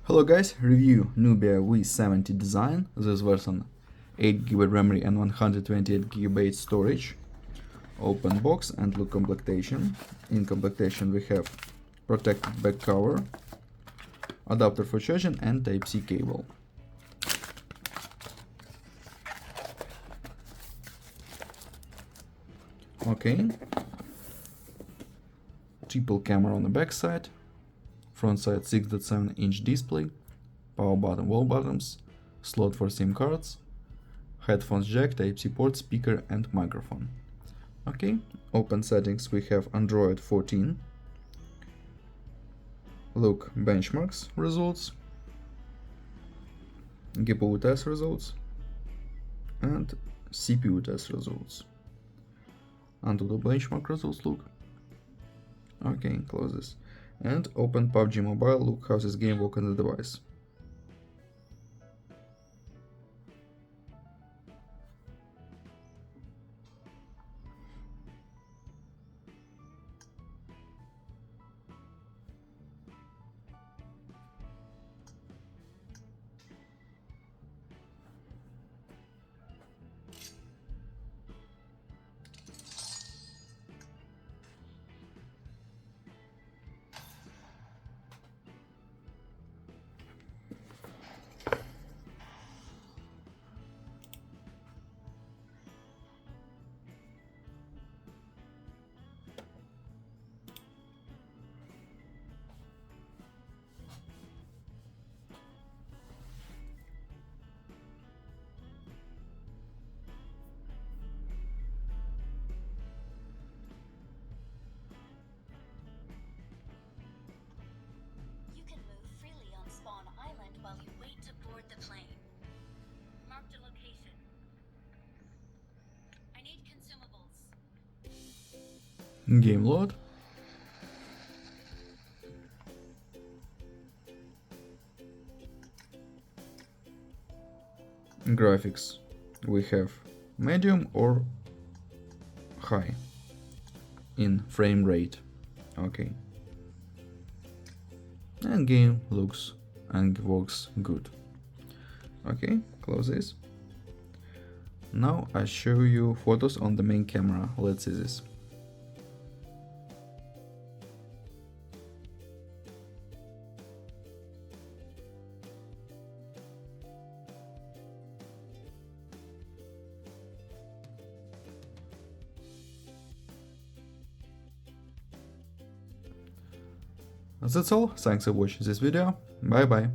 Hello guys, review Nubia V70 Design. This version 8GB memory and 128GB storage. Open box and look complementation. In complementation we have protected back cover, adapter for charging and Type-C cable. Okay. Triple camera on the back side. Front side 6.7-inch display, power button, wall buttons, slot for SIM cards, headphones jack, Type-C port, speaker and microphone. Okay, open settings we have Android 14. Look benchmarks results, GPU test results and CPU test results. Onto the benchmark results look. Okay, close this. And open PUBG Mobile, look how this game works on the device. While you wait to board the plane. Marked a location. I need consumables. Game load. Graphics we have medium or high in frame rate. Okay. And game looks and works good. Okay, close this. Now I show you photos on the main camera. Let's see this. That's all. Thanks for watching this video. Bye bye.